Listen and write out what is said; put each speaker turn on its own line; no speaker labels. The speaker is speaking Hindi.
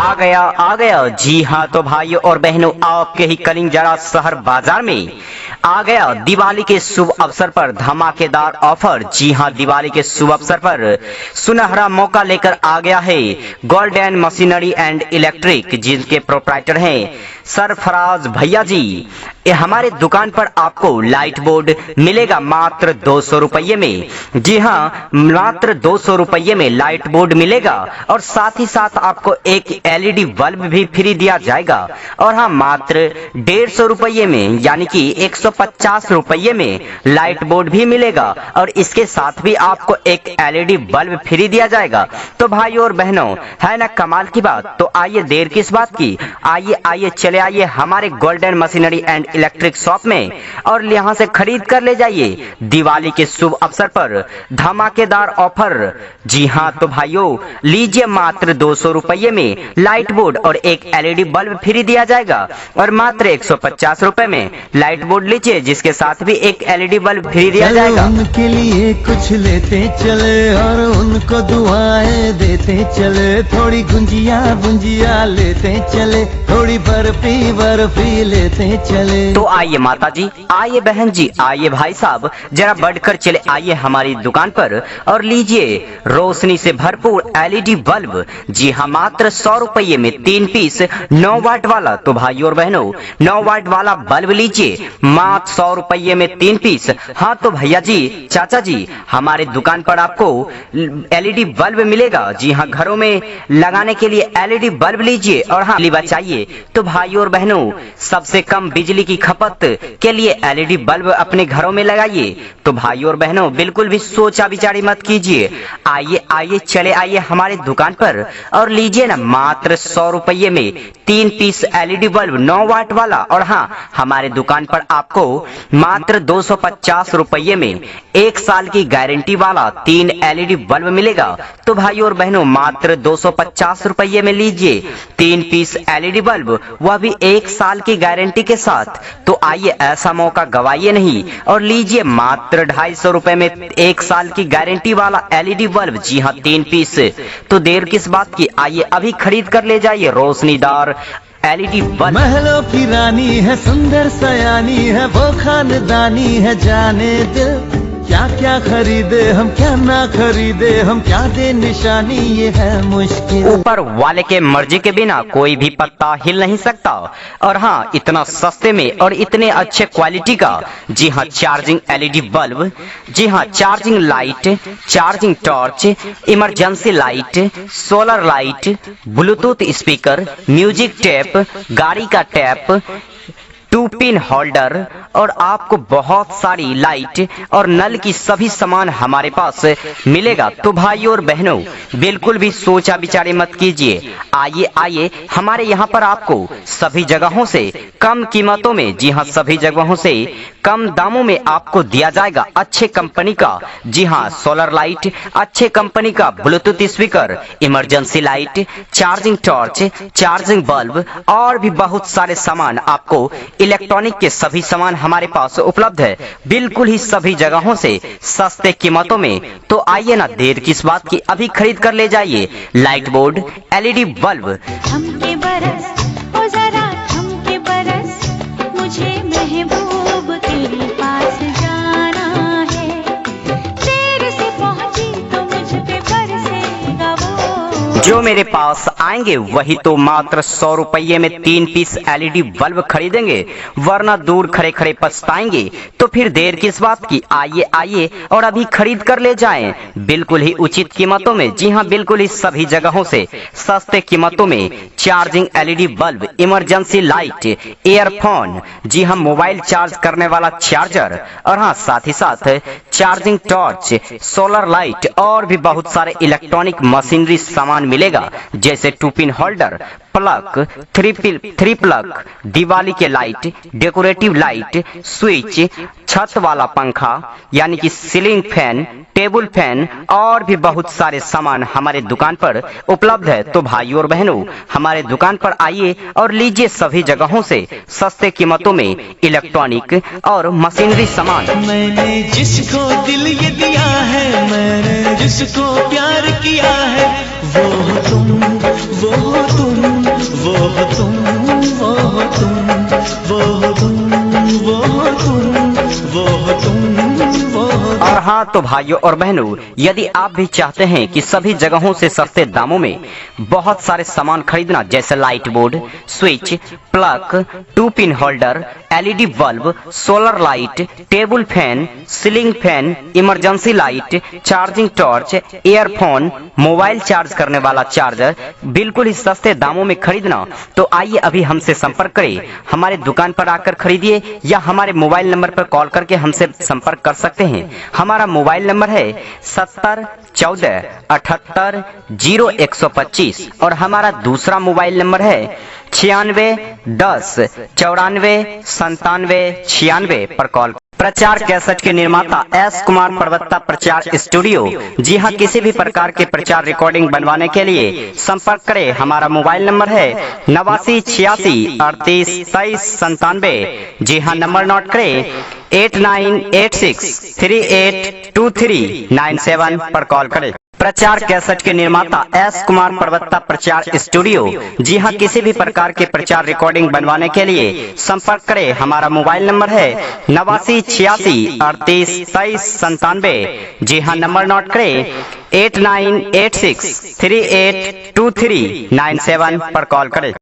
आ गया। जी हाँ तो भाइयों और बहनों, आपके ही कलिंग जरा शहर बाजार में आ गया दिवाली के शुभ अवसर पर धमाकेदार ऑफर। जी हाँ, दिवाली के शुभ अवसर पर सुनहरा मौका लेकर आ गया है गोल्डन मशीनरी एंड इलेक्ट्रिक, जिनके प्रोप्राइटर हैं सरफराज भैया जी। ये हमारे दुकान पर आपको लाइट बोर्ड मिलेगा मात्र 200 रुपये में। जी हाँ, मात्र 200 रुपये में लाइट बोर्ड मिलेगा और साथ ही साथ आपको एक एलईडी बल्ब भी फ्री दिया जाएगा। और हाँ, मात्र 150 रुपये में यानी कि 150 रुपये में लाइट बोर्ड भी मिलेगा और इसके साथ भी आपको एक एलईडी बल्ब फ्री दिया जाएगा। तो भाइयों और बहनों, है ना कमाल की बात। तो आइए, देर किस बात की, आइए आइए चले आइए हमारे golden machinery and electric shop में और यहाँ से खरीद कर ले जाइए दिवाली के शुभ अवसर पर धमाकेदार ऑफर। जी हाँ तो भाइयों, लीजिए मात्र 200 रुपये में लाइट बोर्ड और एक एलईडी बल्ब फ्री दिया जाएगा और मात्र 150 रुपए में लाइट बोर्ड लीजिए जिसके साथ भी एक एलईडी बल्ब फ्री दिया जाएगा।
उनके लिए कुछ लेते चले और उनको दुआएं देते चले, थोड़ी गुंजिया बुंजिया लेते चले, थोड़ी बर्फी लेते चले।
तो आइए माता जी, आइए बहन जी, आइए भाई साहब, जरा बढ़कर चले आइए हमारी दुकान पर और लीजिए रोशनी से भरपूर एलईडी बल्ब। जी हाँ, मात्र 100 रुपये में 3 पीस 9 वाट वाला। तो भाई और बहनों, 9 वाट वाला बल्ब लीजिए मात्र 100 रुपये में 3 पीस। हाँ तो भैया जी, चाचा जी, हमारे दुकान पर आपको एलईडी बल्ब मिलेगा। जी हाँ, घरों में लगाने के लिए एलईडी बल्ब लीजिए और हाँ बचाइए। तो भाई और बहनों, सबसे कम बिजली की खपत के लिए एलईडी बल्ब अपने घरों में लगाइए। तो भाई और बहनों, बिल्कुल भी सोचा विचारी मत कीजिए, आइए आइए चले आइए हमारे दुकान पर और लीजिए ना मात्र 100 रुपये में 3 पीस एलईडी बल्ब 9 वाट वाला। और हाँ, हमारे दुकान पर आपको मात्र 250 रुपये में 1 साल की गारंटी वाला 3 एलईडी बल्ब मिलेगा। तो भाई और बहनों, मात्र 250 रुपये में लीजिए 3 पीस एलईडी बल्ब, वह भी 1 साल की गारंटी के साथ। तो आइए, ऐसा मौका गवाइए नहीं और लीजिए मात्र 250 रुपए में 1 साल की गारंटी वाला एलईडी बल्ब। जी हाँ, 3 पीस। तो देर किस बात की, आइए अभी खरीद कर ले जाइए रोशनीदार एलईडी बल्ब।
महलों की रानी है, सुंदर सयानी है, वो खानदानी है, जाने दिल क्या क्या खरीदे हम, क्या ना खरीदे हम, क्या दे निशानी, ये है मुश्किल।
ऊपर वाले के मर्जी के बिना कोई भी पत्ता हिल नहीं सकता। और हाँ, इतना सस्ते में और इतने अच्छे क्वालिटी का। जी हाँ, चार्जिंग एलईडी बल्ब, जी हाँ, charging light, charging torch, emergency light, solar light, Bluetooth speaker, music tape, गाड़ी का टेप, 2 पिन होल्डर और आपको बहुत सारी लाइट और नल की सभी सामान हमारे पास मिलेगा। तो भाई और बहनों, बिल्कुल भी सोचा विचारे मत कीजिए, आइए आइए हमारे यहाँ पर आपको सभी जगहों से कम कीमतों में, जी हाँ, सभी जगहों से कम दामों में आपको दिया जाएगा अच्छे कंपनी का। जी हाँ, सोलर लाइट, अच्छे कंपनी का Bluetooth speaker, emergency light, charging torch, charging bulb और भी बहुत सारे सामान आपको इलेक्ट्रॉनिक के सभी सामान हमारे पास उपलब्ध है, बिल्कुल ही सभी जगहों से सस्ते कीमतों में। तो आइए ना, देर किस बात की, अभी खरीद कर ले जाइए लाइट बोर्ड, एलईडी बल्ब।
थमके बरस ओ जरा थमके बरस, मुझे महबूब तेरे पास जाना है, तेरे से पहुंची तो मुझ पे बरसेगा वो।
जो मेरे पास आएंगे वही तो मात्र 100 रुपये में 3 पीस एलईडी बल्ब खरीदेंगे, वरना दूर खड़े खड़े पछताएंगे। तो फिर देर किस बात की, आइए आइए और अभी खरीद कर ले जाएं बिल्कुल ही उचित कीमतों में। जी हाँ, बिल्कुल ही सभी जगहों से सस्ते कीमतों में charging LED bulb, emergency light, earphone, जी हाँ, मोबाइल चार्ज करने वाला चार्जर और हाँ, साथ ही साथ चार्जिंग टॉर्च, सोलर लाइट और भी बहुत सारे इलेक्ट्रॉनिक मशीनरी सामान मिलेगा, जैसे 2 pin holder, plug, 3 plug, Diwali के लाइट, डेकोरेटिव लाइट, स्विच, छत वाला पंखा यानी कि सीलिंग फैन, टेबल फैन और भी बहुत सारे सामान हमारे दुकान पर उपलब्ध है। तो भाइयों और बहनों, हमारे दुकान पर आइए और लीजिए सभी जगहों से सस्ते कीमतों में इलेक्ट्रॉनिक और मशीनरी सामान।
मैंने जिसको दिल ये दिया है, मैंने जिसको प्यार किया है, वो हो तुम, वो हो तुम, वो हो तुम, वो हो तुम, वो हो तुम, वो हो तुम, वो हो तुम, वो हो तुम।
और हाँ तो भाइयों और बहनों, यदि आप भी चाहते हैं कि सभी जगहों से सस्ते दामों में बहुत सारे सामान खरीदना, जैसे light board, switch, plug, 2 pin holder, LED bulb, solar light, table fan, ceiling fan, emergency light, charging torch, earphone, mobile charge करने वाला चार्जर बिल्कुल ही सस्ते दामों में खरीदना, तो आइए अभी हमसे संपर्क करें। हमारे दुकान पर आकर खरीदिए या हमारे मोबाइल नंबर पर कॉल करके हमसे संपर्क कर सकते हैं। हमारा मोबाइल नंबर है 70 14 78 0125 और हमारा दूसरा मोबाइल नंबर है 96 10 94 97 96 पर कॉल। प्रचार कैसेट के निर्माता एस कुमार पर्वता प्रचार स्टूडियो। जी हाँ, किसी भी प्रकार के प्रचार रिकॉर्डिंग बनवाने के लिए संपर्क करें। हमारा मोबाइल नंबर है 89 86 38 23 97। जी हाँ, नंबर नोट करें 8986 3823 97 पर कॉल करें। प्रचार कैसेट के निर्माता एस कुमार पर्वता प्रचार स्टूडियो। जी हाँ, किसी भी प्रकार के प्रचार रिकॉर्डिंग बनवाने के लिए संपर्क करें। हमारा मोबाइल नंबर है 89 86 38 23 97। जी हाँ, नंबर नोट करें 8986 3823 97 पर कॉल करें।